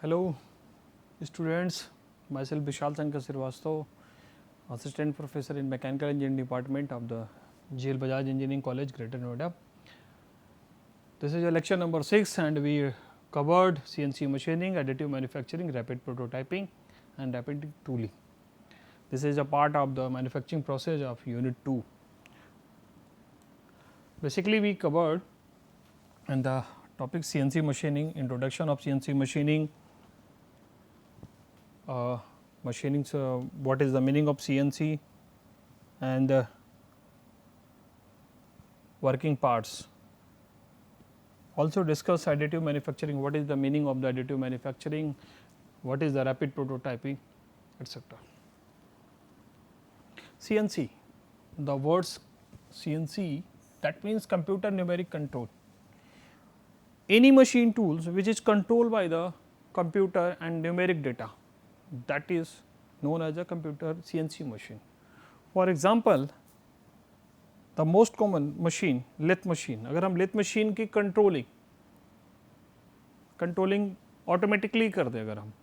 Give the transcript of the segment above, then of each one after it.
Hello, students. Myself Vishal Shankar Srivastava, Assistant Professor in Mechanical Engineering Department of the GL Bajaj Engineering College, Greater Noida. This is your lecture number 6, and we covered CNC machining, additive manufacturing, rapid prototyping, and rapid tooling. This is a part of the manufacturing process of Unit 2. Basically, we covered and the topic CNC machining, introduction of CNC machining, machining, what is the meaning of CNC, and working parts. Also discuss additive manufacturing, what is the meaning of the additive manufacturing, what is the rapid prototyping, etc. CNC, the words CNC, that means computer numeric control. Any machine tools which is controlled by the computer and numeric data, that is known as a computer CNC machine. For example, the most common machine, lathe machine. अगर हम lathe machine की controlling automatically कर दे, अगर हम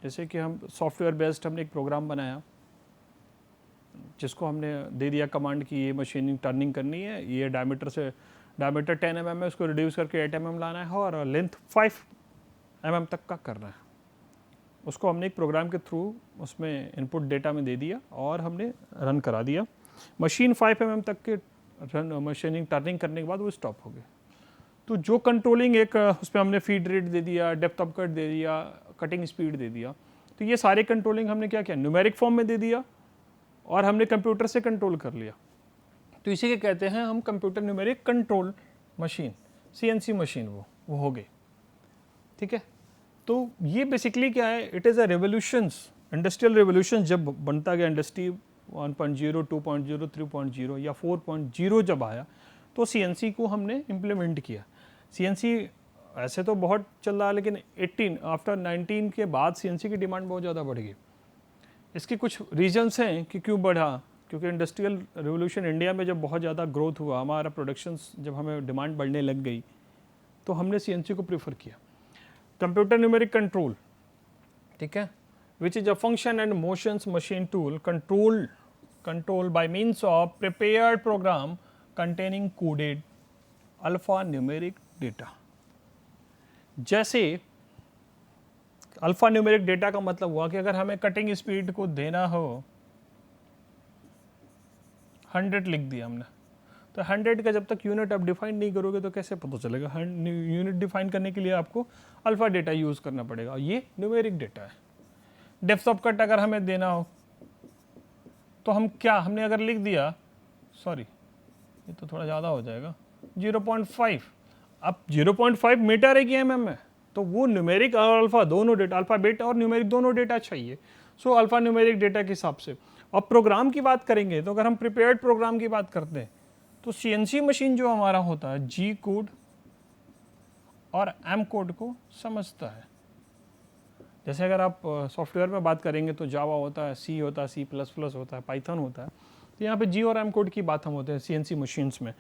जैसे कि हम software based हमने एक प्रोग्राम बनाया जिसको हमने दे दिया कमांड कि ये मशीनिंग टर्निंग करनी है, ये डायमीटर 10 mm है, उसको रिड्यूस करके 8 mm लाना है और लेंथ 5 mm तक का करना है. उसको हमने एक प्रोग्राम के थ्रू उसमें इनपुट डेटा में दे दिया और हमने रन करा दिया. मशीन 5 mm तक के मशीनिंग टर्निंग करने के बाद वो स्टॉप हो गए. तो जो कंट्रोलिंग एक उसमें हमने फीड रेट दे दिया, डेप्थ ऑफ कट दे दिया, कटिंग स्पीड दे दिया, तो ये सारे कंट्रोलिंग हमने क्या किया, न्यूमेरिक फॉर्म में दे दिया और हमने कंप्यूटर से कंट्रोल कर लिया. तो इसी के कहते हैं हम computer numeric control machine, CNC machine वो हो गई. ठीक है, तो ये बेसिकली क्या है, it is a revolutions, industrial revolution जब बनता गया, इंडस्ट्री 1.0, 2.0, 3.0 या 4.0 जब आया तो CNC को हमने इम्प्लीमेंट किया. CNC ऐसे तो बहुत चल रहा है, लेकिन आफ्टर 19 के बाद CNC की डिमांड बहुत ज़्यादा बढ़ गई. इसके कुछ रीजन्स हैं कि क्यों बढ़ा, क्योंकि इंडस्ट्रियल रेवोल्यूशन इंडिया में जब बहुत ज़्यादा ग्रोथ हुआ, हमारा प्रोडक्शंस जब हमें डिमांड बढ़ने लग गई तो हमने CNC को प्रेफर किया. कंप्यूटर न्यूमेरिक कंट्रोल, ठीक है, which is a function and motions machine tool control by means of prepared program containing coded alpha numeric data. जैसे अल्फा न्यूमेरिक डेटा का मतलब हुआ कि अगर हमें कटिंग स्पीड को देना हो 100 लिख दिया हमने, तो 100 का जब तक यूनिट आप डिफाइन नहीं करोगे तो कैसे पता चलेगा. यूनिट डिफाइन करने के लिए आपको अल्फा डेटा यूज़ करना पड़ेगा, ये न्यूमेरिक डेटा है. डेप्थ ऑफ कट अगर हमें देना हो तो हमने अगर लिख दिया, सॉरी ये तो थोड़ा ज़्यादा हो जाएगा, 0.5. अब 0.5 मीटर है कि mm है, तो वो न्यूमेरिक और अल्फा दोनों डेटा, अल्फा बेटा और न्यूमेरिक दोनों डेटा चाहिए. सो अल्फा न्यूमेरिक डेटा के हिसाब से. अब प्रोग्राम की बात करेंगे तो अगर हम प्रिपेयर्ड प्रोग्राम की बात करते हैं तो CNC मशीन जो हमारा होता है G कोड और M कोड को समझता है. जैसे अगर आप सॉफ्टवेयर में बात करेंगे तो जावा होता है, C होता है, C++ होता है, पाइथन होता है. तो यहाँ पे G और M कोड की बात हम होते हैं CNC मशीन्स में.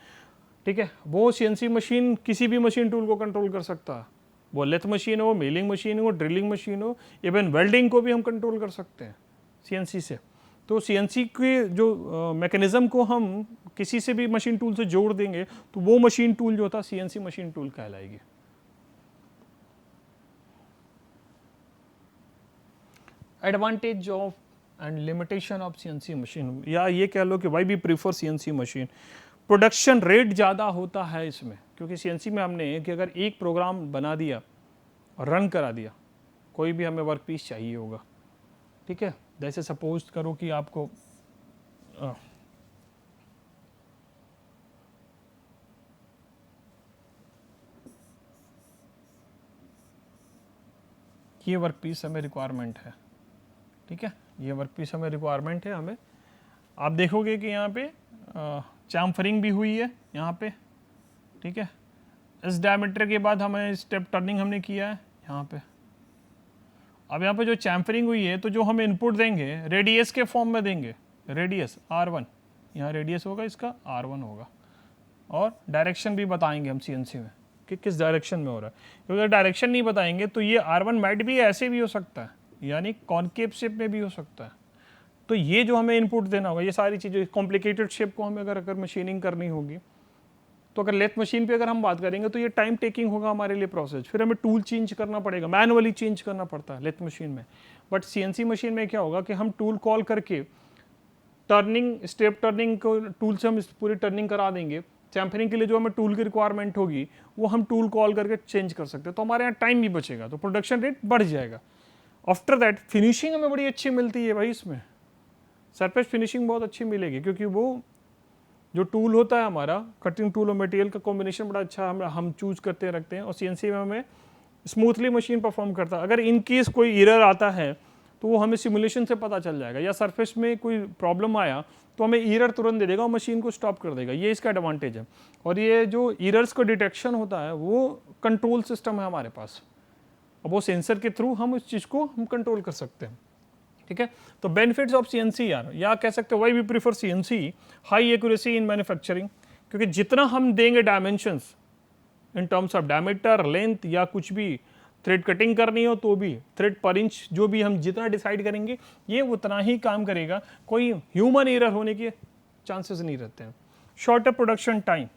ठीक है, वो CNC मशीन किसी भी मशीन टूल को कंट्रोल कर सकता है. वो लेथ मशीन हो, मिलिंग मशीन हो, ड्रिलिंग मशीन हो, इवन वेल्डिंग को भी हम कंट्रोल कर सकते हैं CNC से. तो CNC के जो मैकेनिज्म को हम किसी से भी मशीन टूल से जोड़ देंगे तो वो मशीन टूल जो होता CNC मशीन टूल कहलाएगी. Advantage of and limitation of CNC machine, या ये कह लो कि why we prefer CNC machine. Production rate ज़्यादा होता है इसमें, क्योंकि CNC में हमने कि अगर एक प्रोग्राम बना दिया और रन करा दिया, कोई भी हमें वर्क पीस चाहिए होगा, ठीक है, जैसे सपोज करो कि आपको ये वर्क पीस हमें रिक्वायरमेंट है. ठीक है, ये वर्क पीस हमें रिक्वायरमेंट है. हमें आप देखोगे कि यहाँ पे चैम्फरिंग भी हुई है यहाँ पे. ठीक है, इस डायमीटर के बाद हमें स्टेप टर्निंग हमने किया है यहाँ पे. अब यहाँ पे जो चैम्फरिंग हुई है तो जो हम इनपुट देंगे रेडियस के फॉर्म में देंगे, रेडियस R1, यहाँ रेडियस होगा इसका R1 होगा, और डायरेक्शन भी बताएंगे हम CNC में कि किस डायरेक्शन में हो रहा है, क्योंकि अगर डायरेक्शन नहीं बताएंगे तो ये R1 मैट भी ऐसे भी हो सकता है, यानी कॉनकेव शेप में भी हो सकता है। तो ये जो हमें इनपुट देना होगा, ये सारी चीज़ें कॉम्प्लिकेटेड शेप को हमें अगर मशीनिंग करनी होगी, तो अगर लेथ मशीन पे अगर हम बात करेंगे तो ये टाइम टेकिंग होगा हमारे लिए प्रोसेस, फिर हमें टूल चेंज करना पड़ेगा, मैनुअली चेंज करना पड़ता है लेथ मशीन में। बट CNC मशीन में क्या होगा कि हम टूल कॉल करके टर्निंग, स्टेप टर्निंग को टूल से हम पूरी टर्निंग करा देंगे। चैम्फरिंग के लिए जो हमें टूल की रिक्वायरमेंट होगी वो हम टूल कॉल करके चेंज कर सकते हैं, तो हमारे यहाँ टाइम भी बचेगा, तो प्रोडक्शन रेट बढ़ जाएगा। आफ्टर दैट फिनिशिंग हमें बड़ी अच्छी मिलती है भाई, इसमें सरफेस फिनिशिंग बहुत अच्छी मिलेगी, क्योंकि वो जो टूल होता है हमारा कटिंग टूल और मटेरियल का कॉम्बिनेशन बड़ा अच्छा हम चूज करते रखते हैं, और CNC में हमें स्मूथली मशीन परफॉर्म करता है। अगर इन केस कोई एरर आता है तो वो हमें सिमुलेशन से पता चल जाएगा, या सरफेस में कोई प्रॉब्लम आया तो हमें एरर तुरंत दे देगा और मशीन को स्टॉप कर देगा, ये इसका एडवांटेज है। और ये जो एरर्स का डिटेक्शन होता है वो कंट्रोल सिस्टम है हमारे पास, अब वो सेंसर के थ्रू हम उस चीज़ को हम कंट्रोल कर सकते हैं, ठीक है। तो बेनिफिट्स ऑफ CNC यार, या कह सकते हैं why we prefer CNC, high accuracy in manufacturing, क्योंकि जितना हम देंगे dimensions in terms of diameter, length या कुछ भी थ्रेड कटिंग करनी हो तो भी थ्रेड पर इंच जो भी हम जितना डिसाइड करेंगे ये उतना ही काम करेगा, कोई ह्यूमन एरर होने के चांसेस नहीं रहते हैं। Shorter production time,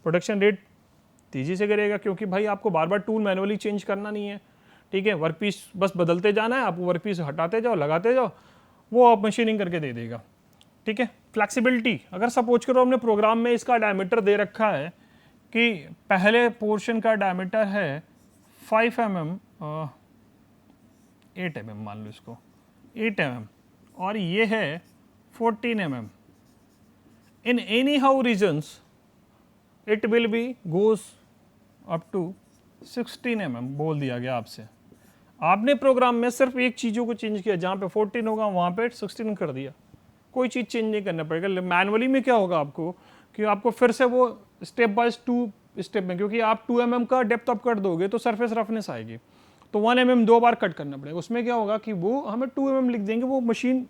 production rate तेजी से करेगा, क्योंकि भाई आपको बार बार टूल मैनुअली चेंज करना नहीं है, ठीक है। वर्क पीस बस बदलते जाना है, आप वर्क पीस हटाते जाओ, लगाते जाओ, वो आप मशीनिंग करके दे देगा, ठीक है। फ्लैक्सिबिलिटी, अगर सपोज करो हमने प्रोग्राम में इसका डायमीटर दे रखा है कि पहले पोर्शन का डायमीटर है 5 mm, 8 mm मान लो इसको 8 mm, और ये है 14 mm, in any how reasons it will be goes up to 16 mm बोल दिया गया आपसे। आपने प्रोग्राम में सिर्फ एक चीज़ों को चेंज किया, जहाँ पे 14 होगा वहाँ पे 16 कर दिया, कोई चीज़ चेंज नहीं करना पड़ेगा। मैनुअली में क्या होगा आपको कि आपको फिर से वो स्टेप बाय स्टेप में, क्योंकि आप 2 mm का डेप्थ अप कट दोगे तो सरफेस रफनेस आएगी, तो 1 mm 2 बार कट करना पड़ेगा। उसमें क्या होगा कि वो हमें 2 mm लिख देंगे, वो मशीन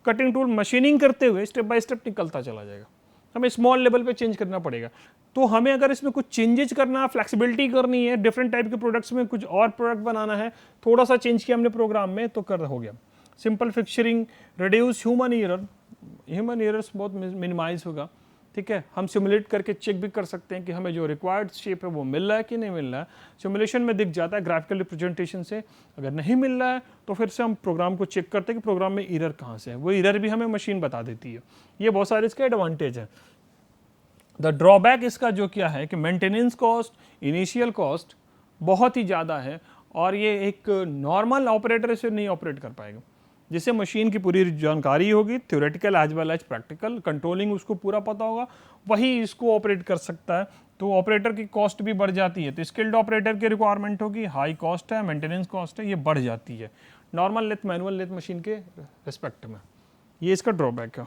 कटिंग टूल मशीनिंग करते हुए स्टेप बाय स्टेप निकलता चला जाएगा, हमें स्मॉल लेवल पे चेंज करना पड़ेगा। तो हमें अगर इसमें कुछ चेंजेस करना, फ्लेक्सिबिलिटी करनी है, डिफरेंट टाइप के प्रोडक्ट्स में कुछ और प्रोडक्ट बनाना है, थोड़ा सा चेंज किया हमने प्रोग्राम में तो कर हो गया। सिंपल फिक्चरिंग, रिड्यूस ह्यूमन एरर्स बहुत मिनिमाइज होगा, ठीक है। हम सिमुलेट करके चेक भी कर सकते हैं कि हमें जो रिक्वायर्ड शेप है वो मिल रहा है कि नहीं मिल रहा है, सिमुलेशन में दिख जाता है ग्राफिकल रिप्रेजेंटेशन से। अगर नहीं मिल रहा है तो फिर से हम प्रोग्राम को चेक करते हैं कि प्रोग्राम में एरर कहाँ से है, वो एरर भी हमें मशीन बता देती है। ये बहुत सारे इसके एडवांटेज है। द ड्रॉबैक इसका जो क्या है कि मेंटेनेंस कॉस्ट, इनिशियल कॉस्ट बहुत ही ज़्यादा है, और ये एक नॉर्मल ऑपरेटर इसे नहीं ऑपरेट कर पाएगा। जिसे मशीन की पूरी जानकारी होगी, theoretical as well as practical, controlling उसको पूरा पता होगा, वही इसको ऑपरेट कर सकता है। तो ऑपरेटर की कॉस्ट भी बढ़ जाती है, तो स्किल्ड ऑपरेटर की रिक्वायरमेंट होगी, हाई कॉस्ट है, मेंटेनेंस कॉस्ट है, ये बढ़ जाती है normal lathe manual lathe machine के रिस्पेक्ट में। ये इसका ड्रॉबैक है।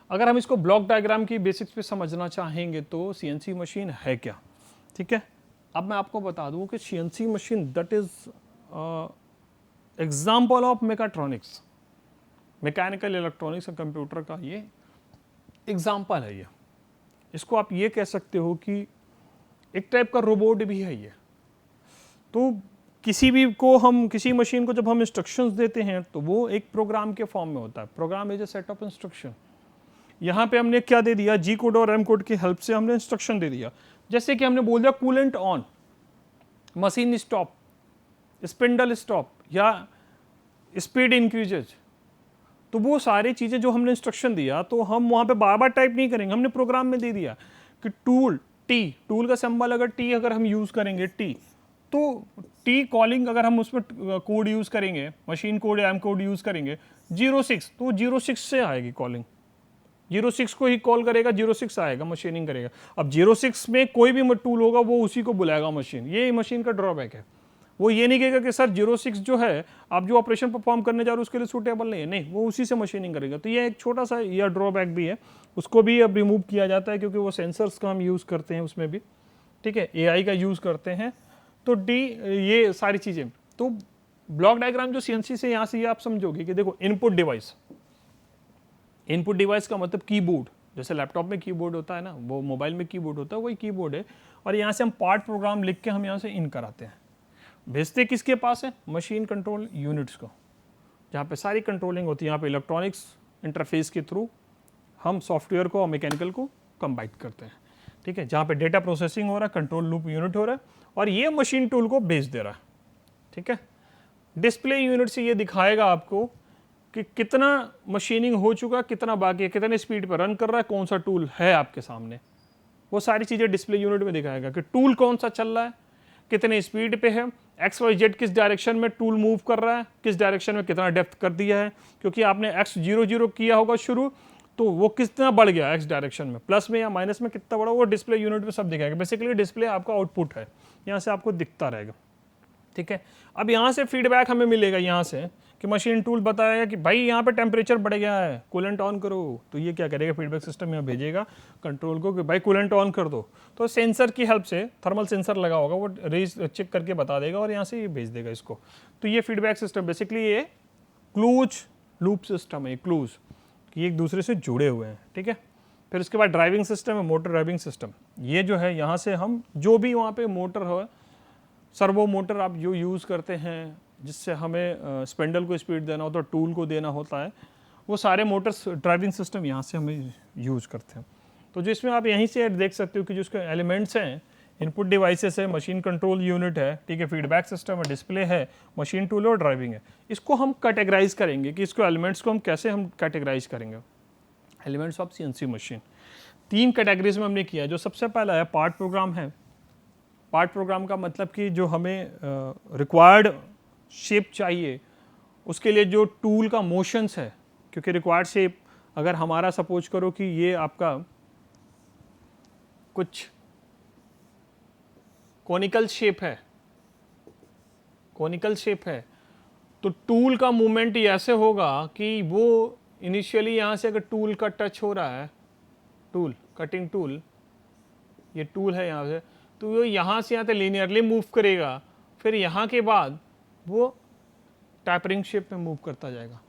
अगर हम इसको ब्लॉक डायग्राम की बेसिक्स पे समझना चाहेंगे तो CNC मशीन है क्या, ठीक है। अब मैं आपको बता दूं कि CNC machine that is example of mechatronics, mechanical electronics और कंप्यूटर का ये एग्जाम्पल है। ये इसको आप ये कह सकते हो कि एक टाइप का रोबोट भी है ये। तो किसी मशीन को जब हम इंस्ट्रक्शंस देते हैं तो वो एक प्रोग्राम के फॉर्म में होता है। Program is a set of instruction. यहाँ पे हमने क्या दे दिया, G कोड और M कोड की हेल्प से हमने इंस्ट्रक्शन दे दिया। जैसे कि हमने बोल दिया coolant on, machine stop, spindle stop या स्पीड इंक्रीजेज, तो वो सारी चीज़ें जो हमने इंस्ट्रक्शन दिया तो हम वहाँ पे बार बार टाइप नहीं करेंगे, हमने प्रोग्राम में दे दिया कि टूल का सिंबल अगर टी अगर हम यूज़ करेंगे टी, तो टी कॉलिंग अगर हम उसमें कोड यूज़ करेंगे, मशीन कोड या M कोड यूज़ करेंगे 06, तो 06 से आएगी कॉलिंग, 06 को ही कॉल करेगा, 06 आएगा, मशीनिंग करेगा। अब 06 में कोई भी टूल होगा वो उसी को बुलाएगा मशीन। ये मशीन का ड्रॉबैक है। वो ये नहीं कहेगा कि सर 06 जो है आप जो ऑपरेशन परफॉर्म करने जा रहे हो उसके लिए सूटेबल नहीं है, नहीं, वो उसी से मशीनिंग करेगा। तो ये एक छोटा सा यह ड्रॉबैक भी है, उसको भी अब रिमूव किया जाता है क्योंकि वो सेंसर्स का हम यूज़ करते हैं उसमें भी, ठीक है, AI का यूज़ करते हैं। तो ये सारी चीज़ें। तो ब्लॉक डायग्राम जो CNC से यहाँ से ये आप समझोगे कि देखो इनपुट डिवाइस का मतलब कीबोर्ड, जैसे लैपटॉप में कीबोर्ड होता है ना, वो मोबाइल में कीबोर्ड होता है, वही कीबोर्ड है। और यहाँ से हम पार्ट प्रोग्राम लिख के हम यहाँ से इन कराते हैं, भेजते किसके पास है, मशीन कंट्रोल यूनिट्स को, जहाँ पे सारी कंट्रोलिंग होती है। यहाँ पे इलेक्ट्रॉनिक्स इंटरफेस के थ्रू हम सॉफ्टवेयर को और मैकेनिकल को कंबाइन करते हैं, ठीक है, जहाँ पे डेटा प्रोसेसिंग हो रहा है, कंट्रोल लूप यूनिट हो रहा है, और ये मशीन टूल को भेज दे रहा है, ठीक है। डिस्प्ले यूनिट से ये दिखाएगा आपको कि कितना मशीनिंग हो चुका, कितना बाकी है, कितने स्पीड पर रन कर रहा है, कौन सा टूल है आपके सामने, वो सारी चीज़ें डिस्प्ले यूनिट में दिखाएगा कि टूल कौन सा चल रहा है, कितने स्पीड पे है, XYZ किस डायरेक्शन में टूल मूव कर रहा है, किस डायरेक्शन में कितना डेप्थ कर दिया है, क्योंकि आपने X00 किया होगा शुरू, तो वो कितना बढ़ गया X डायरेक्शन में, प्लस में या माइनस में कितना बढ़ा, वो डिस्प्ले यूनिट में सब दिखाएगा। बेसिकली डिस्प्ले आपका आउटपुट है, यहाँ से आपको दिखता रहेगा, ठीक है। अब यहाँ से फीडबैक हमें मिलेगा यहाँ से कि मशीन टूल बताएगा कि भाई यहाँ पे टेम्परेचर बढ़ गया है, कूलेंट ऑन करो, तो ये क्या करेगा, फीडबैक सिस्टम यहाँ भेजेगा कंट्रोल को कि भाई कूलेंट ऑन कर दो, तो सेंसर की हेल्प से, थर्मल सेंसर लगा होगा, वो रेज चेक करके बता देगा और यहाँ से ये भेज देगा इसको। तो ये फीडबैक सिस्टम बेसिकली ये क्लोज लूप सिस्टम है, क्लोज कि एक दूसरे से जुड़े हुए हैं, ठीक है। फिर उसके बाद ड्राइविंग सिस्टम है, मोटर ड्राइविंग सिस्टम। ये जो है यहाँ से हम जो भी वहाँ पे मोटर हो, सर्वो मोटर आप जो यूज़ करते हैं जिससे हमें स्पेंडल को स्पीड देना होता है, टूल को देना होता है, वो सारे मोटर्स ड्राइविंग सिस्टम यहाँ से हमें यूज़ करते हैं। तो जो इसमें आप यहीं से देख सकते हो कि जो उसके एलिमेंट्स हैं, इनपुट डिवाइसेस है, मशीन कंट्रोल यूनिट है, ठीक है, फीडबैक सिस्टम है, डिस्प्ले है, मशीन टूल और ड्राइविंग है। इसको हम कैटेगराइज करेंगे कि इसको एलिमेंट्स को हम कैसे हम कैटेगराइज करेंगे। Elements of CNC machine 3 categories में हमने किया। जो सबसे पहला है पार्ट प्रोग्राम है। पार्ट प्रोग्राम का मतलब कि जो हमें रिक्वायर्ड शेप चाहिए, उसके लिए जो टूल का मोशंस है, क्योंकि रिक्वायर्ड शेप अगर हमारा सपोज करो कि ये आपका कुछ कॉनिकल शेप है, कॉनिकल शेप है, तो टूल का मूवमेंट ऐसे होगा कि वो इनिशियली यहाँ से अगर टूल का टच हो रहा है, टूल कटिंग टूल, ये टूल है यहाँ से, तो वो यहाँ से यहाँ तक लीनियरली मूव करेगा, फिर यहाँ के बाद वो टैपरिंग शेप में मूव करता जाएगा।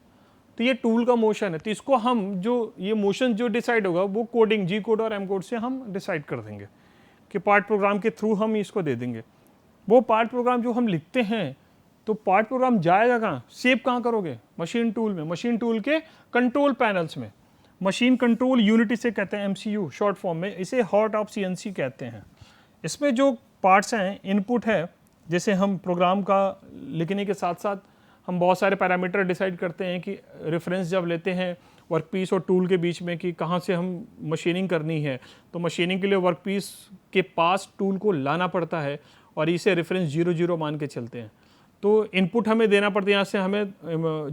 तो ये टूल का मोशन है। तो इसको हम जो ये मोशन जो डिसाइड होगा वो कोडिंग G कोड और M कोड से हम डिसाइड कर देंगे कि पार्ट प्रोग्राम के थ्रू हम इसको दे देंगे। वो पार्ट प्रोग्राम जो हम लिखते हैं, तो पार्ट प्रोग्राम जाएगा कहाँ, शेप कहाँ करोगे, मशीन टूल में, मशीन टूल के कंट्रोल पैनल्स में। मशीन कंट्रोल यूनिट इसे कहते हैं, MCU शॉर्ट फॉर्म में, इसे हार्ट ऑफ CNC कहते हैं। इसमें जो पार्ट्स हैं, इनपुट है, जैसे हम प्रोग्राम का लिखने के साथ साथ हम बहुत सारे पैरामीटर डिसाइड करते हैं कि रेफरेंस जब लेते हैं वर्कपीस और टूल के बीच में कि कहाँ से हम मशीनिंग करनी है, तो मशीनिंग के लिए वर्कपीस के पास टूल को लाना पड़ता है और इसे रेफरेंस 00 मान के चलते हैं। तो इनपुट हमें देना पड़ता है, यहाँ से हमें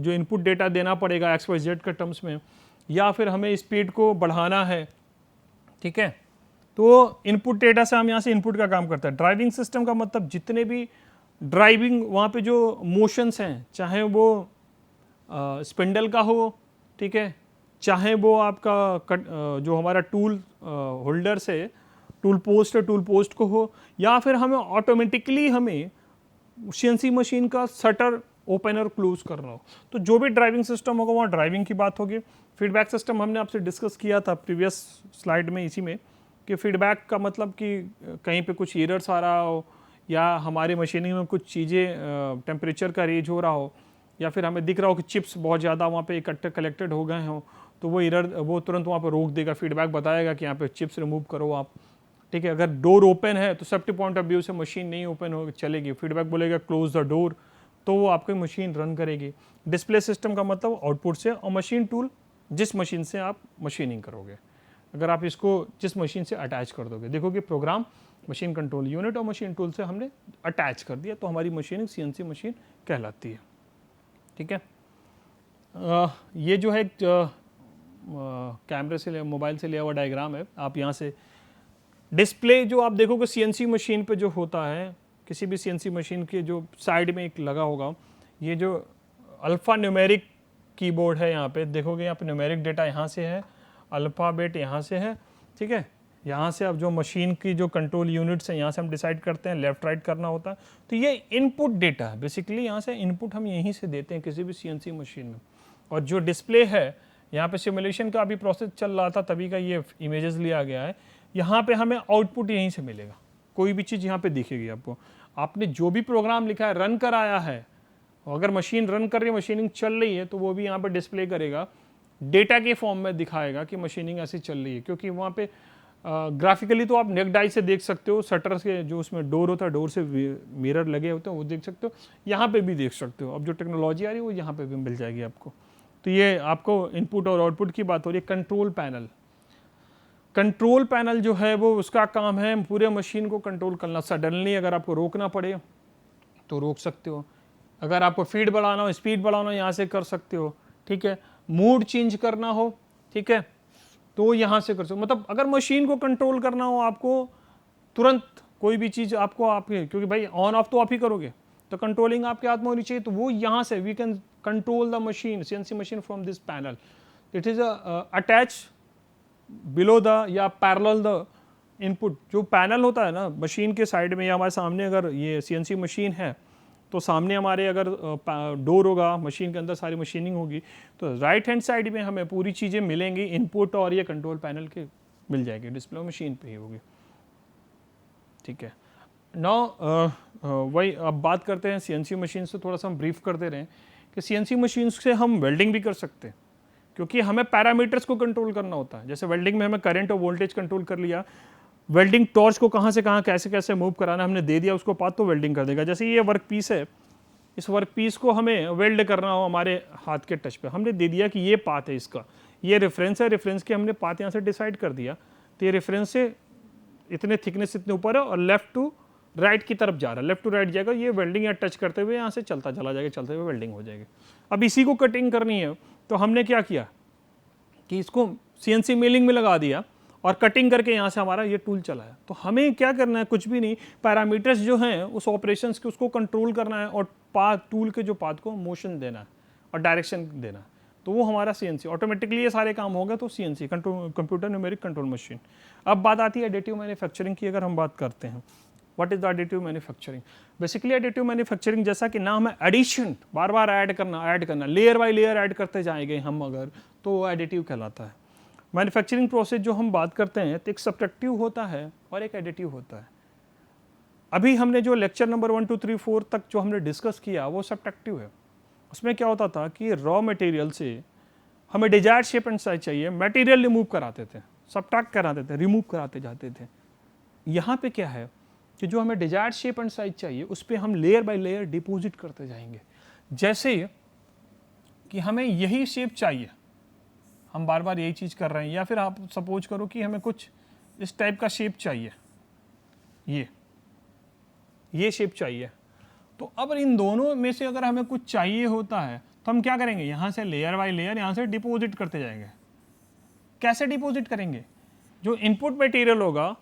जो इनपुट डेटा देना पड़ेगा XYZ के टर्म्स में, या फिर हमें स्पीड को बढ़ाना है, ठीक है। तो इनपुट डेटा से हम यहाँ से इनपुट का काम करते हैं। ड्राइविंग सिस्टम का मतलब जितने भी ड्राइविंग वहाँ पे जो मोशंस हैं, चाहे वो स्पिंडल का हो, ठीक है, चाहे वो आपका जो हमारा टूल होल्डर से टूल पोस्ट है, टूल पोस्ट को हो, या फिर हमें ऑटोमेटिकली हमें CNC मशीन का शटर ओपन और क्लोज करना हो, तो जो भी ड्राइविंग सिस्टम होगा वहाँ ड्राइविंग की बात होगी। फीडबैक सिस्टम हमने आपसे डिस्कस किया था प्रीवियस स्लाइड में, इसी में, कि फीडबैक का मतलब कि कहीं पे कुछ एरर्स आ रहा हो, या हमारे मशीनिंग में कुछ चीज़ें टेम्परेचर का रेंज हो रहा हो, या फिर हमें दिख रहा हो कि चिप्स बहुत ज़्यादा वहाँ पे इकट्ठे कलेक्टेड हो गए हों, तो वो एरर वो तुरंत वहाँ पे रोक देगा, फीडबैक बताएगा कि यहाँ पे चिप्स रिमूव करो आप, ठीक है। अगर डोर ओपन है तो सेफ्टी पॉइंट ऑफ व्यू से मशीन नहीं ओपन हो चलेगी, फीडबैक बोलेगा क्लोज द डोर, तो वो आपकी मशीन रन करेगी। डिस्प्ले सिस्टम का मतलब आउटपुट से, और मशीन टूल जिस मशीन से आप मशीनिंग करोगे, अगर आप इसको जिस मशीन से अटैच कर दोगे, देखो कि प्रोग्राम मशीन कंट्रोल यूनिट और मशीन टूल से हमने अटैच कर दिया, तो हमारी मशीनिंग CNC मशीन कहलाती है, ठीक है। ये जो है कैमरे से मोबाइल से लिया हुआ डायग्राम है। आप यहाँ से डिस्प्ले जो आप देखोगे CNC मशीन पे जो होता है, किसी भी CNC मशीन के जो साइड में एक लगा होगा, ये जो अल्फ़ा न्यूमेरिक कीबोर्ड है, यहाँ पे देखोगे, यहाँ पे न्यूमेरिक डेटा यहाँ से है, अल्फ़ाबेट यहाँ से है, ठीक है। यहाँ से अब जो मशीन की जो कंट्रोल यूनिट्स हैं, यहाँ से हम डिसाइड करते हैं, लेफ्ट राइट करना होता है, तो ये इनपुट डेटा है। बेसिकली यहाँ से इनपुट हम यहीं से देते हैं किसी भी CNC मशीन में। और जो डिस्प्ले है, यहाँ पे सिमुलेशन का अभी प्रोसेस चल रहा था, तभी का ये इमेजेस लिया गया है। यहाँ पे हमें आउटपुट यहीं से मिलेगा, कोई भी चीज़ यहाँ पे दिखेगी आपको। आपने जो भी प्रोग्राम लिखा है, रन कराया है, अगर मशीन रन कर रही है, मशीनिंग चल रही है, तो वो भी यहाँ पर डिस्प्ले करेगा, डेटा के फॉर्म में दिखाएगा कि मशीनिंग ऐसी चल रही है। क्योंकि वहाँ पे ग्राफिकली तो आप नेक डाई से देख सकते हो, शटर के जो उसमें डोर होता है, डोर से मिरर लगे होते हैं, वो देख सकते हो, यहाँ पे भी देख सकते हो। अब जो टेक्नोलॉजी आ रही है वो यहाँ पे भी मिल जाएगी आपको। तो ये आपको इनपुट और आउटपुट की बात हो रही है। कंट्रोल पैनल, कंट्रोल पैनल जो है वो उसका काम है पूरे मशीन को कंट्रोल करना। सडनली अगर आपको रोकना पड़े तो रोक सकते हो, अगर आपको फीड बढ़ाना हो, स्पीड बढ़ाना हो, यहाँ से कर सकते हो, ठीक है। मूड चेंज करना हो, ठीक है, तो यहाँ से कर सकते हो। मतलब अगर मशीन को कंट्रोल करना हो आपको, तुरंत कोई भी चीज़ आपको आपके, क्योंकि भाई ऑन ऑफ तो आप ही करोगे, तो कंट्रोलिंग आपके हाथ में होनी चाहिए। तो वो यहाँ से we can control the machine, CNC machine from this panel. It is attach below the या पैरेलल द इनपुट। जो पैनल होता है ना मशीन के साइड में या हमारे सामने, अगर ये CNC मशीन है तो सामने हमारे अगर डोर होगा, मशीन के अंदर सारी मशीनिंग होगी, तो राइट हैंड साइड में हमें पूरी चीज़ें मिलेंगी, इनपुट और ये कंट्रोल पैनल के मिल जाएगी, डिस्प्ले मशीन पे ही होगी, ठीक है। नाउ वही अब बात करते हैं CNC मशीन से, थोड़ा सा हम ब्रीफ करते रहें कि CNC मशीन से हम वेल्डिंग भी कर सकते हैं, क्योंकि हमें पैरामीटर्स को कंट्रोल करना होता है। जैसे वेल्डिंग में हमें करंट और वोल्टेज कंट्रोल कर लिया, वेल्डिंग टॉर्च को कहाँ से कहाँ कैसे कैसे मूव कराना हमने दे दिया उसको पाथ, तो वेल्डिंग कर देगा। जैसे ये वर्क पीस है, इस वर्क पीस को हमें वेल्ड करना हो हमारे हाथ के टच पे, हमने दे दिया कि ये पाथ है, इसका ये रेफरेंस है, रेफरेंस के हमने पाथ यहाँ से डिसाइड कर दिया, तो ये रेफरेंस से इतने थिकनेस इतने ऊपर है और लेफ्ट टू राइट की तरफ जा रहा है, लेफ्ट टू राइट जाएगा, ये वेल्डिंग यहाँ टच करते हुए यहाँ से चलता चला जाएगा, चलते हुए वेल्डिंग हो जाएगी। अब इसी को कटिंग करनी है, तो हमने क्या किया कि इसको CNC मिलिंग में लगा दिया और कटिंग करके यहाँ से हमारा ये टूल चला है। तो हमें क्या करना है, कुछ भी नहीं, पैरामीटर्स जो हैं उस ऑपरेशंस के उसको कंट्रोल करना है और पाथ, टूल के जो पाथ को मोशन देना है और डायरेक्शन देना है, तो वो हमारा CNC ऑटोमेटिकली ये सारे काम होगा। तो CNC computer numeric control machine. अब बात आती है एडिटिव मैन्युफैक्चरिंग की। अगर हम बात करते हैं what is the additive manufacturing, basically additive manufacturing जैसा कि नाम है, एडिशन, बार बार ऐड करना, लेयर बाय लेयर ऐड करते जाएंगे हम अगर, तो एडिटिव कहलाता है। मैन्युफैक्चरिंग प्रोसेस जो हम बात करते हैं, तो एक सब्ट्रैक्टिव होता है और एक एडिटिव होता है। अभी हमने जो लेक्चर नंबर 1 2 3 4 तक जो हमने डिस्कस किया वो सब्ट्रैक्टिव है। उसमें क्या होता था कि रॉ मटेरियल से हमें डिजायर्ड शेप एंड साइज चाहिए, मटेरियल रिमूव कराते थे, सब्ट्रैक्ट कराते थे, रिमूव कराते जाते थे। यहाँ पे क्या है कि जो हमें डिजायर्ड शेप एंड साइज चाहिए उस पर हम लेयर बाय लेयर डिपोजिट करते जाएंगे। जैसे कि हमें यही शेप चाहिए, हम बार बार यही चीज़ कर रहे हैं, या फिर आप सपोज करो कि हमें कुछ इस टाइप का शेप चाहिए, ये शेप चाहिए, तो अब इन दोनों में से अगर हमें कुछ चाहिए होता है तो हम क्या करेंगे, यहाँ से लेयर बाय लेयर यहाँ से डिपोजिट करते जाएंगे। कैसे डिपोजिट करेंगे, जो इनपुट मटेरियल होगा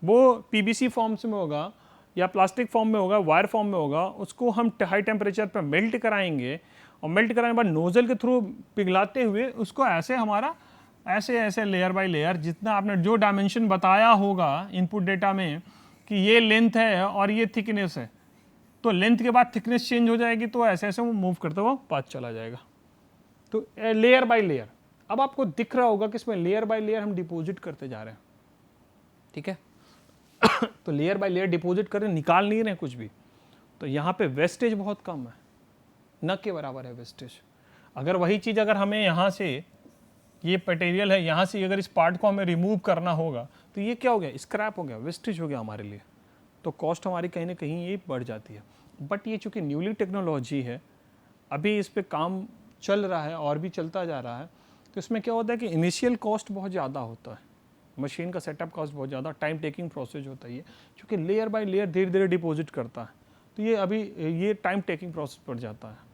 वो PVC फॉर्म्स में होगा या प्लास्टिक फॉर्म में होगा, वायर फॉर्म में होगा, उसको हम हाई टेम्परेचर पर मेल्ट कराएंगे और मेल्ट कराने के बाद नोजल के थ्रू पिघलाते हुए उसको ऐसे हमारा ऐसे लेयर बाय लेयर, जितना आपने जो डायमेंशन बताया होगा इनपुट डेटा में कि ये लेंथ है और ये थिकनेस है, तो लेंथ के बाद थिकनेस चेंज हो जाएगी, तो ऐसे ऐसे वो मूव करते हुआ पाथ चला जाएगा। तो लेयर बाय लेयर, अब आपको दिख रहा होगा कि इसमें लेयर बाय लेयर हम डिपोजिट करते जा रहे हैं, ठीक है। तो लेयर बाय लेयर डिपोजिट करें, निकाल नहीं रहे कुछ भी, तो यहाँ पे वेस्टेज बहुत कम है, न के बराबर है वेस्टेज। अगर वही चीज़ अगर हमें यहाँ से ये मटेरियल है, यहाँ से अगर इस पार्ट को हमें रिमूव करना होगा, तो ये क्या हो गया, स्क्रैप हो गया, वेस्टेज हो गया हमारे लिए, तो कॉस्ट हमारी कहीं ना कहीं ये बढ़ जाती है। बट ये चूँकि न्यूली टेक्नोलॉजी है, अभी इस पर काम चल रहा है और भी चलता जा रहा है, तो इसमें क्या होता है कि इनिशियल कॉस्ट बहुत ज़्यादा होता है, मशीन का सेटअप कॉस्ट बहुत ज़्यादा, टाइम टेकिंग प्रोसेस होता है ये, क्योंकि लेयर बाय लेयर धीरे धीरे डिपॉजिट करता है, तो ये अभी ये टाइम टेकिंग प्रोसेस पड़ जाता है।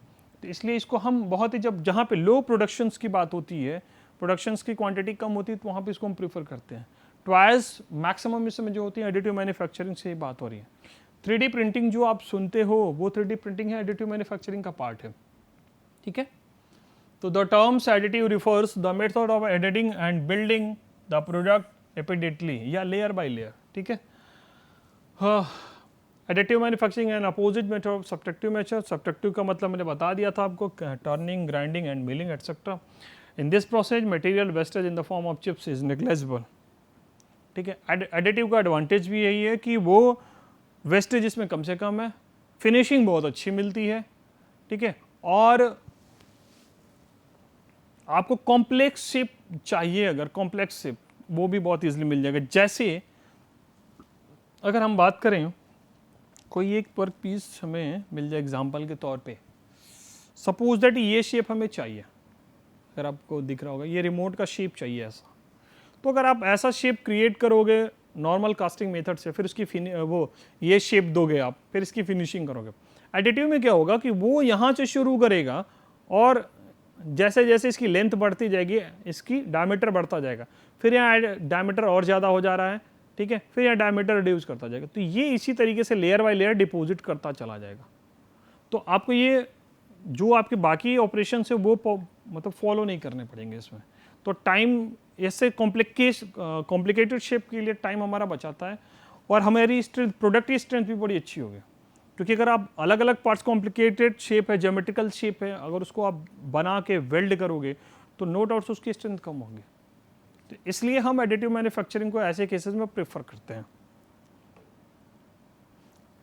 तो इसलिए इसको हम बहुत ही, जब जहाँ पे लो प्रोडक्शंस की बात होती है, प्रोडक्शंस की क्वांटिटी कम होती है, तो वहाँ पे इसको हम प्रीफर करते हैं। ट्वाइस मैक्सिमम इसमें जो होती है एडिटिव मैन्युफैक्चरिंग से ही बात हो रही है। 3D प्रिंटिंग जो आप सुनते हो वो 3D प्रिंटिंग है, एडिटिव मैन्युफैक्चरिंग का पार्ट है, ठीक है। तो the terms additive refers the method of editing and building the product repeatedly या लेयर बाय लेयर, ठीक है। Additive manufacturing and opposite method of subtractive method. Subtractive का मतलब मैंने बता दिया था आपको, turning, grinding end milling etcetera. In this process material wastage in the form of chips is negligible. ठीक है, एडिटिव का एडवांटेज भी यही है कि वो वेस्टेज इसमें कम से कम है, फिनिशिंग बहुत अच्छी मिलती है। ठीक है, और आपको कॉम्प्लेक्स शेप चाहिए, अगर कॉम्प्लेक्स शेप वो भी बहुत इजीली मिल जाएगा। जैसे अगर हम बात करें कोई एक वर्क पीस हमें मिल जाए एग्जांपल के तौर पे, सपोज दैट ये शेप हमें चाहिए, अगर आपको दिख रहा होगा ये रिमोट का शेप चाहिए ऐसा, तो अगर आप ऐसा शेप क्रिएट करोगे नॉर्मल कास्टिंग मेथड से, फिर उसकी वो ये शेप दोगे आप, फिर इसकी फिनिशिंग करोगे। एडिटिव में क्या होगा कि वो यहाँ से शुरू करेगा और जैसे जैसे इसकी लेंथ बढ़ती जाएगी इसकी डायमीटर बढ़ता जाएगा, फिर यहाँ डायमीटर और ज़्यादा हो जा रहा है। ठीक है, फिर यहाँ डायमीटर रिड्यूस करता जाएगा, तो ये इसी तरीके से लेयर बाय लेयर डिपॉजिट करता चला जाएगा। तो आपको ये जो आपके बाकी ऑपरेशन है वो मतलब फॉलो नहीं करने पड़ेंगे इसमें। तो टाइम ऐसे कॉम्प्लिकेटेड शेप के लिए टाइम हमारा बचाता है, और हमारी स्ट्रेंथ, प्रोडक्ट की स्ट्रेंथ भी बड़ी अच्छी होगी, क्योंकि अगर आप अलग अलग पार्ट्स, कॉम्प्लिकेटेड शेप है, ज्योमेट्रिकल शेप है, अगर उसको आप बना के वेल्ड करोगे तो नो डाउट्स उसकी स्ट्रेंथ कम होगी। तो इसलिए हम एडिटिव मैन्युफैक्चरिंग को ऐसे केसेस में प्रेफर करते हैं।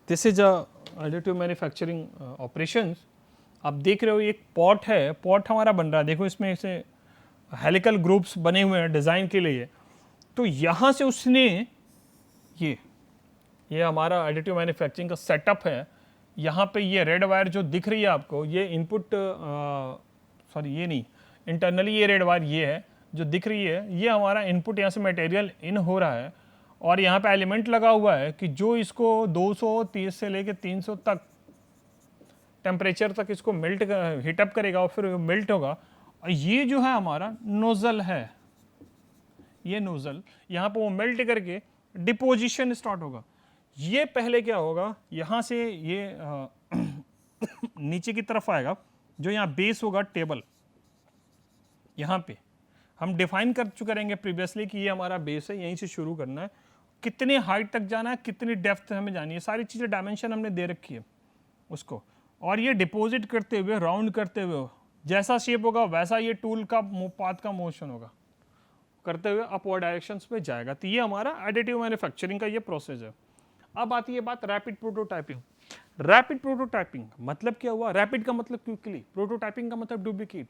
This is a additive manufacturing operations. आप देख रहे हो एक पॉट है, पॉट हमारा बन रहा है, देखो इसमें ऐसे हेलिकल ग्रुप्स बने हुए हैं डिज़ाइन के लिए। तो यहाँ से उसने ये हमारा एडिटिव मैन्युफैक्चरिंग का सेटअप है। यहाँ पे ये रेड वायर जो दिख रही है आपको, ये इनपुट, सॉरी ये नहीं, इंटरनली ये रेड वायर ये है जो दिख रही है, ये हमारा इनपुट, यहाँ से मटेरियल इन हो रहा है, और यहाँ पे एलिमेंट लगा हुआ है कि जो इसको 230 से लेके 300 तक टेम्परेचर तक इसको मेल्ट हीटअप करेगा और फिर मेल्ट होगा। और ये जो है हमारा नोजल है, ये नोजल यहाँ पे वो मेल्ट करके डिपोजिशन स्टार्ट होगा। ये पहले क्या होगा, यहाँ से ये नीचे की तरफ आएगा, जो यहाँ बेस होगा टेबल, यहाँ पे हम डिफाइन कर चुके रहेंगे प्रीवियसली कि ये हमारा बेस है, यहीं से शुरू करना है, कितने हाइट तक जाना है, कितनी डेप्थ हमें जानी है, सारी चीज़ें डायमेंशन हमने दे रखी है उसको। और ये डिपॉजिट करते हुए, राउंड करते हुए, जैसा शेप होगा वैसा ये टूल का पाथ का मोशन होगा, करते हुए अपवर्ड डायरेक्शंस पे जाएगा। तो ये हमारा एडिटिव मैन्युफैक्चरिंग का ये प्रोसेस है। अब आती है बात रैपिड प्रोटोटाइपिंग। रैपिड प्रोटोटाइपिंग मतलब क्या हुआ, रैपिड का मतलब क्विकली, प्रोटोटाइपिंग का मतलब डुप्लीकेट।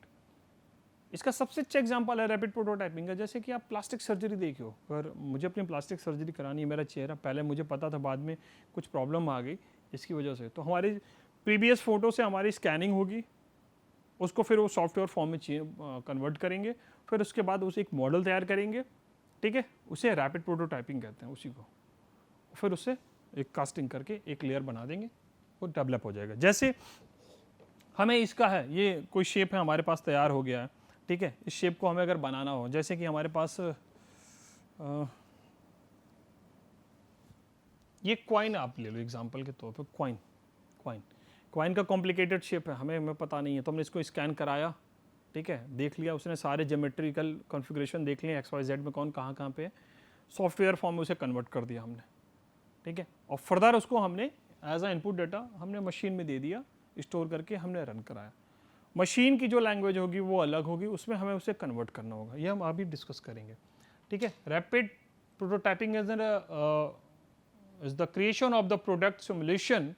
इसका सबसे अच्छा एग्जांपल है रैपिड प्रोटोटाइपिंग का, जैसे कि आप प्लास्टिक सर्जरी देखो, अगर मुझे अपनी प्लास्टिक सर्जरी करानी है, मेरा चेहरा पहले मुझे पता था, बाद में कुछ प्रॉब्लम आ गई इसकी वजह से, तो हमारी प्रीवियस फोटो से हमारी स्कैनिंग होगी, उसको फिर वो सॉफ्टवेयर फॉर्म में कन्वर्ट करेंगे, फिर उसके बाद उसे एक मॉडल तैयार करेंगे। ठीक है, उसे रैपिड प्रोटोटाइपिंग कहते हैं उसी को। फिर उससे एक कास्टिंग करके एक लेयर बना देंगे, वो डेवलप हो जाएगा। जैसे हमें इसका है, ये कोई शेप है हमारे पास तैयार हो गया है। ठीक है, इस शेप को हमें अगर बनाना हो, जैसे कि हमारे पास ये क्वाइन आप ले लो एग्जांपल के तौर पे, क्वाइन का कॉम्प्लिकेटेड शेप है, हमें पता नहीं है, तो हमने इसको स्कैन कराया। ठीक है, देख लिया उसने, सारे ज्योमेट्रिकल कॉन्फ़िगरेशन देख लिए, XYZ में कौन कहाँ कहाँ पे, सॉफ्टवेयर फॉर्म में उसे कन्वर्ट कर दिया हमने। ठीक है, और फर्दर उसको हमने एज अ इनपुट डाटा हमने मशीन में दे दिया, स्टोर करके हमने रन कराया। मशीन की जो लैंग्वेज होगी वो अलग होगी, उसमें हमें उसे कन्वर्ट करना होगा, ये हम अभी डिस्कस करेंगे। ठीक है, rapid prototyping is the creation of the product simulation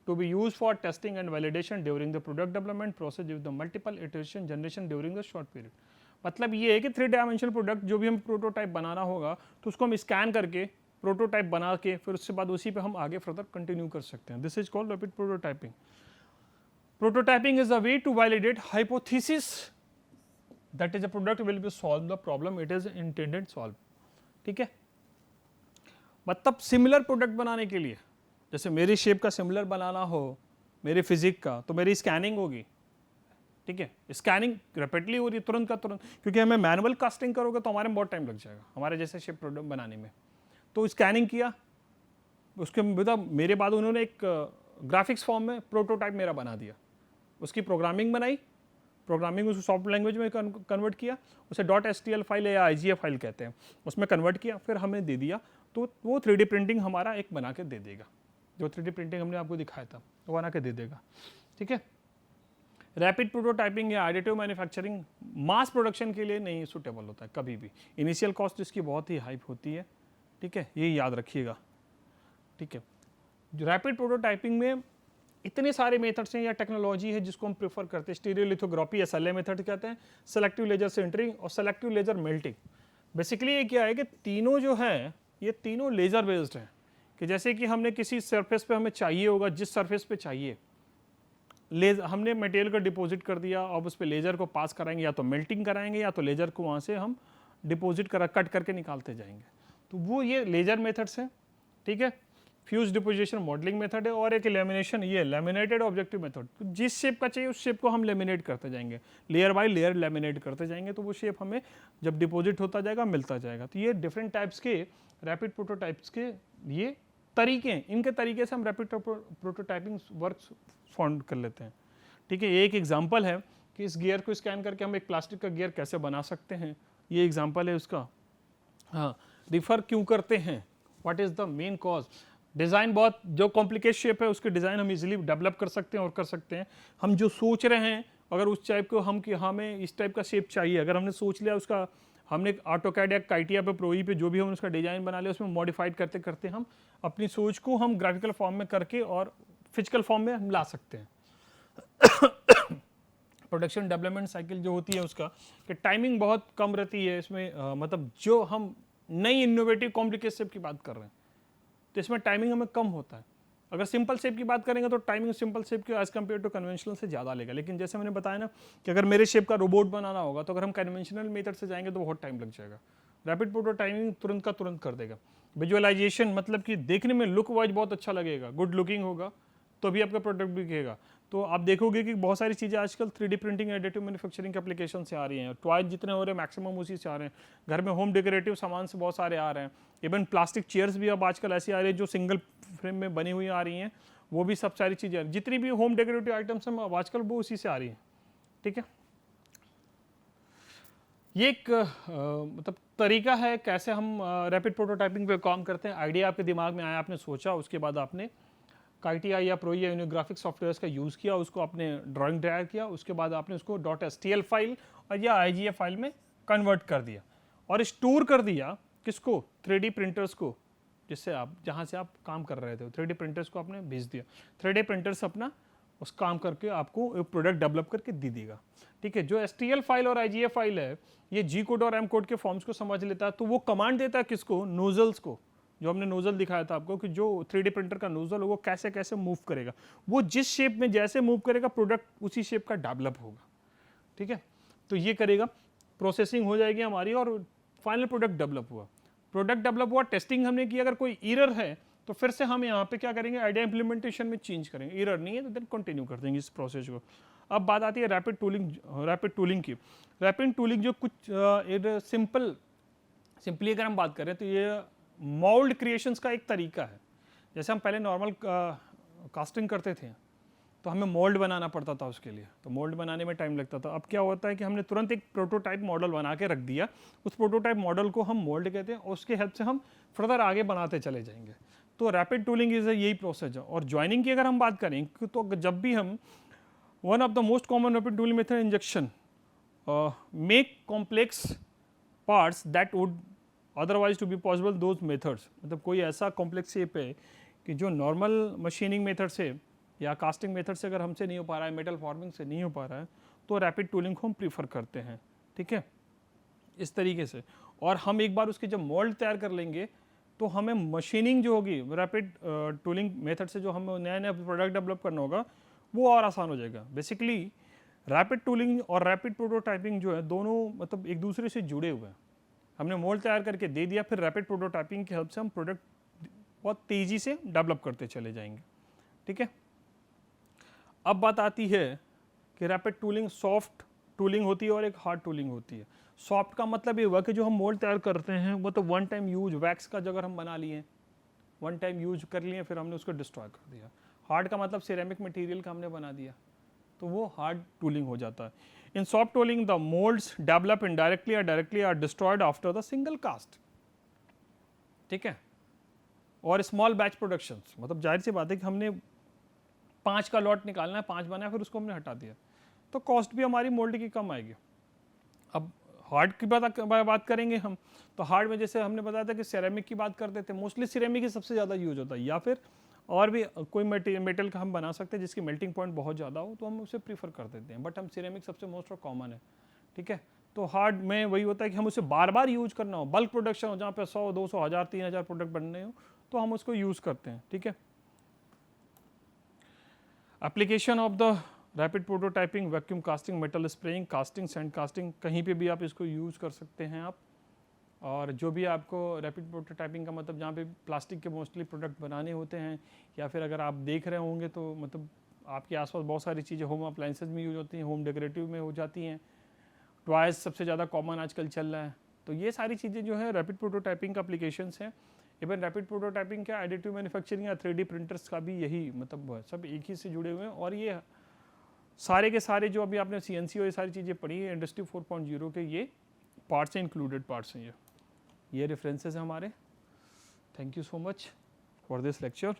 to be used for testing and validation during the product development process with the multiple iteration generation during the short period। मतलब ये है कि 3 dimensional product जो भी हम prototype बनाना होगा, तो उसको हम स्कैन करके प्रोटोटाइप बना के फिर उसके बाद उसी पे हम आगे फर्दर कंटिन्यू कर सकते हैं। This is called rapid prototyping. Prototyping is a way to validate hypothesis that is a product will be solve the problem it is intended solve. ठीक है, मतलब सिमिलर प्रोडक्ट बनाने के लिए, जैसे मेरी शेप का सिमिलर बनाना हो मेरी फिजिक का, तो मेरी स्कैनिंग होगी। ठीक है, स्कैनिंग रैपिडली हो रही है, तुरंत का तुरंत, क्योंकि हमें मैनुअल कास्टिंग करोगे तो हमारे में बहुत टाइम लग जाएगा हमारे जैसे शेप प्रोडक्ट बनाने में। तो स्कैनिंग किया, उसके मतलब मेरे बाद उन्होंने एक ग्राफिक्स फॉर्म में प्रोटोटाइप मेरा बना दिया, उसकी प्रोग्रामिंग बनाई, प्रोग्रामिंग उसको सॉफ्ट लैंग्वेज में कन्वर्ट किया, उसे .stl फाइल या IGF फाइल कहते हैं, उसमें कन्वर्ट किया, फिर हमें दे दिया, तो वो 3D प्रिंटिंग हमारा एक बना के दे देगा, जो 3D प्रिंटिंग हमने आपको दिखाया था वो बना के दे देगा। ठीक है, रैपिड प्रोटोटाइपिंग या एडिटिव मैन्युफैक्चरिंग मास प्रोडक्शन के लिए नहीं सूटेबल होता है कभी भी। इनिशियल कॉस्ट इसकी बहुत ही हाई होती है, ठीक है, ये याद रखिएगा, ठीक है। रैपिड प्रोटोटाइपिंग में इतने सारे मेथड्स हैं या टेक्नोलॉजी है जिसको हम प्रेफर करते हैं। स्टीरियोलिथोग्राफी SLA मेथड कहते हैं, सेलेक्टिव लेजर सिंटरिंग और सेलेक्टिव लेजर मेल्टिंग। बेसिकली ये क्या है कि तीनों जो है ये तीनों लेजर बेस्ड हैं, कि जैसे कि हमने किसी सरफेस पे हमें चाहिए होगा, जिस सरफेस पे चाहिए हमने मटेरियल को डिपॉजिट कर दिया, अब उस पर लेजर को पास कराएंगे, या तो मेल्टिंग कराएंगे या तो लेजर को वहाँ से हम डिपॉजिट कट करके निकालते जाएंगे। तो वो ये लेजर मेथड्स हैं, ठीक है। फ्यूज डिपोजिशन मॉडलिंग मेथड है, और एक लेमिनेशन, ये लेमिनेटेड ऑब्जेक्टिव मेथड। तो जिस शेप का चाहिए उस शेप को हम लेमिनेट करते जाएंगे, लेयर बाय लेयर लेमिनेट करते जाएंगे, तो वो शेप हमें जब डिपॉजिट होता जाएगा मिलता जाएगा। तो ये डिफरेंट टाइप्स के रैपिड प्रोटोटाइप्स के ये तरीके हैं, इनके तरीके से हम रैपिड प्रोटोटाइपिंग वर्क फाउंड कर लेते हैं, ठीक है। ये एक एग्जांपल है कि इस गियर को स्कैन करके हम एक प्लास्टिक का गियर कैसे बना सकते हैं, ये एग्जांपल है उसका। हाँ, रिफर क्यों करते हैं, what is the main cause. Design बहुत जो कॉम्प्लिकेट शेप है उसके डिज़ाइन हम इजीली डेवलप कर सकते हैं और कर सकते हैं। हम जो सोच रहे हैं अगर उस टाइप को हम कि हमें इस टाइप का शेप चाहिए, अगर हमने सोच लिया उसका, हमने ऑटोकैड या काइटिया पे प्रोई पे जो भी हम उसका डिज़ाइन बना लिया, उसमें मॉडिफाइड करते करते हम अपनी सोच को हम ग्राफिकल फॉर्म में करके और फिजिकल फॉर्म में हम ला सकते हैं। प्रोडक्शन डेवलपमेंट साइकिल जो होती है उसका कि टाइमिंग बहुत कम रहती है इसमें, मतलब जो हम नई इनोवेटिव कॉम्प्लिकेट शेप की बात कर रहे हैं तो इसमें टाइमिंग हमें कम होता है। अगर सिंपल शेप की बात करेंगे तो टाइमिंग सिंपल शेप की एज कम्पेयर टू कन्वेंशनल से ज़्यादा लेगा। लेकिन जैसे मैंने बताया ना कि अगर मेरे शेप का रोबोट बनाना होगा तो अगर हम कन्वेंशनल मेथड से जाएंगे तो बहुत टाइम लग जाएगा। रैपिड प्रोटोटाइपिंग तुरंत का तुरंत कर देगा। विजुअलाइजेशन मतलब कि देखने में लुक वाइज बहुत अच्छा लगेगा, गुड लुकिंग होगा तो भी आपका प्रोडक्ट बिकेगा। तो आप देखोगे कि बहुत सारी चीज़ें आजकल 3D प्रिंटिंग एडिटिव मैन्युफैक्चरिंग के एप्लीकेशन से आ रही हैं। टॉयज जितने हो रहे हैं मैक्सिमम उसी से आ रहे हैं। घर में होम डेकोरेटिव सामान से बहुत सारे आ रहे हैं। इवन प्लास्टिक चेयर्स भी अब आजकल ऐसी आ रही है जो सिंगल फ्रेम में बनी हुई आ रही हैं, वो भी सब सारी चीज़ें जितनी भी होम डेकोरेटिव आइटम्स हैं आजकल वो उसी से आ रही हैं, ठीक है। ये एक मतलब तरीका है कैसे हम रैपिड प्रोटोटाइपिंग पे काम करते हैं। आइडिया आपके दिमाग में आया, आपने सोचा, उसके बाद आपने काइटिया या प्रोई या यूनिग्राफिक सॉफ्टवेयर्स का यूज़ किया, उसको आपने ड्राइंग तैयार किया, उसके बाद आपने उसको .stl फाइल और या IGF फाइल में कन्वर्ट कर दिया और स्टोर कर दिया किसको, 3D प्रिंटर्स को, जिससे आप जहाँ से आप काम कर रहे थे 3D प्रिंटर्स को आपने भेज दिया। 3D प्रिंटर्स अपना उस काम करके आपको एक प्रोडक्ट डेवलप करके दे देगा, ठीक है। जो STL फाइल और IGF फाइल है ये G कोड और M कोड के फॉर्म्स को समझ लेता है, तो वो कमांड देता है किसको, नोजल्स को। जो हमने नोजल दिखाया था आपको कि जो 3D प्रिंटर का नोजल हो वो कैसे कैसे मूव करेगा, वो जिस शेप में जैसे मूव करेगा प्रोडक्ट उसी शेप का डेवलप होगा, ठीक है। तो ये करेगा, प्रोसेसिंग हो जाएगी हमारी और फाइनल प्रोडक्ट डेवलप हुआ। टेस्टिंग हमने की, अगर कोई एरर है तो फिर से हम यहाँ पे क्या करेंगे, आइडिया इंप्लीमेंटेशन में चेंज करेंगे। एरर नहीं है तो देन कंटिन्यू कर देंगे इस प्रोसेस को। अब बात आती है रैपिड टूलिंग की। रैपिड टूलिंग जो कुछ सिंपली अगर हम बात करें तो ये मोल्ड क्रिएशंस का एक तरीका है। जैसे हम पहले नॉर्मल कास्टिंग करते थे तो हमें मोल्ड बनाना पड़ता था उसके लिए, तो मोल्ड बनाने में टाइम लगता था। अब क्या होता है कि हमने तुरंत एक प्रोटोटाइप मॉडल बना के रख दिया, उस प्रोटोटाइप मॉडल को हम मोल्ड कहते हैं और उसके हेल्प से हम फर्दर आगे बनाते चले जाएंगे। तो रैपिड टूलिंग इज यही प्रोसेस है। और ज्वाइनिंग की अगर हम बात करें तो जब भी हम one of the most common rapid tooling method injection make complex parts that would otherwise to be possible those methods. मतलब कोई ऐसा कॉम्प्लेक्स शेप है कि जो नॉर्मल मशीनिंग मेथड से या कास्टिंग मेथड से अगर हमसे नहीं हो पा रहा है, मेटल फॉर्मिंग से नहीं हो पा रहा है, तो रैपिड टूलिंग को हम प्रीफर करते हैं, ठीक है, इस तरीके से। और हम एक बार उसके जब मोल्ड तैयार कर लेंगे तो हमें मशीनिंग जो होगी रैपिड टूलिंग मेथड से, जो हमें नया नया प्रोडक्ट डेवलप करना होगा वो और आसान हो जाएगा। बेसिकली रैपिड टूलिंग और रैपिड प्रोटोटाइपिंग जो है दोनों मतलब एक दूसरे से जुड़े हुए हैं। हमने मोल्ड तैयार करके दे दिया, फिर रैपिड प्रोटोटाइपिंग की हेल्प से हम प्रोडक्ट बहुत तेज़ी से डेवलप करते चले जाएंगे, ठीक है। अब बात आती है कि रैपिड टूलिंग सॉफ्ट टूलिंग होती है और एक हार्ड टूलिंग होती है। सॉफ्ट का मतलब ये हुआ कि जो हम मोल्ड तैयार करते हैं वो तो वन टाइम यूज वैक्स का जगह हम बना लिए, वन टाइम यूज कर लिए, फिर हमने उसको डिस्ट्रॉय कर दिया। हार्ड का मतलब सिरेमिक मटेरियल का हमने बना दिया, तो वो हार्ड टूलिंग हो जाता है। In soft tooling the moulds develop indirectly और directly are destroyed after the single cast, ठीक है। और स्मॉल बैच प्रोडक्शंस, मतलब जाहिर सी बात है कि हमने 5 का लॉट निकालना है, 5 बनाया फिर उसको हमने हटा दिया, तो कॉस्ट भी हमारी मोल्ड की कम आएगी। अब हार्ड की बात करेंगे हम, तो हार्ड में जैसे हमने बताया था कि सिरेमिक की बात करते थे, मोस्टली सिरेमिक ही सबसे ज़्यादा यूज होता है, या फिर और भी कोई मेटल का हम बना सकते हैं जिसकी मेल्टिंग पॉइंट बहुत ज़्यादा हो तो हम उसे प्रीफर कर देते हैं, बट हम सिरेमिक सबसे मोस्ट और कॉमन है, ठीक है। तो हार्ड में वही होता है कि हम उसे बार बार यूज करना हो, बल्क प्रोडक्शन हो जहाँ पे 100, 200, 1000, 3000 प्रोडक्ट बनने हो तो हम उसको यूज़ करते हैं, ठीक है। Application of the rapid prototyping, vacuum casting, metal spraying, casting, sand casting, कहीं पे भी आप इसको यूज़ कर सकते हैं आप। और जो भी आपको रैपिड प्रोटोटाइपिंग का मतलब जहाँ पे प्लास्टिक के मोस्टली प्रोडक्ट बनाने होते हैं, या फिर अगर आप देख रहे होंगे तो मतलब आपके आसपास बहुत सारी चीज़ें होम अप्लाइंसेज में यूज होती हैं, होम डेकोरेटिव में हो जाती हैं, टॉयज़ सबसे ज़्यादा कॉमन आजकल चल रहा है। तो ये सारी चीज़ें जो है रैपिड प्रोटोटाइपिंग का एप्लीकेशंस हैं। इवन रैपिड प्रोटोटाइपिंग क्या, एडिटिव मैन्युफैक्चरिंग या 3D प्रिंटर्स का भी यही मतलब सब एक ही से जुड़े हुए हैं। और ये सारे के सारे जो अभी आपने CNC और ये सारी चीज़ें पढ़ी है इंडस्ट्री 4.0 के, ये पार्ट्स हैं, इंक्लूडेड पार्ट्स हैं ये रेफरेंसेस हैं हमारे। Thank you so much for this lecture.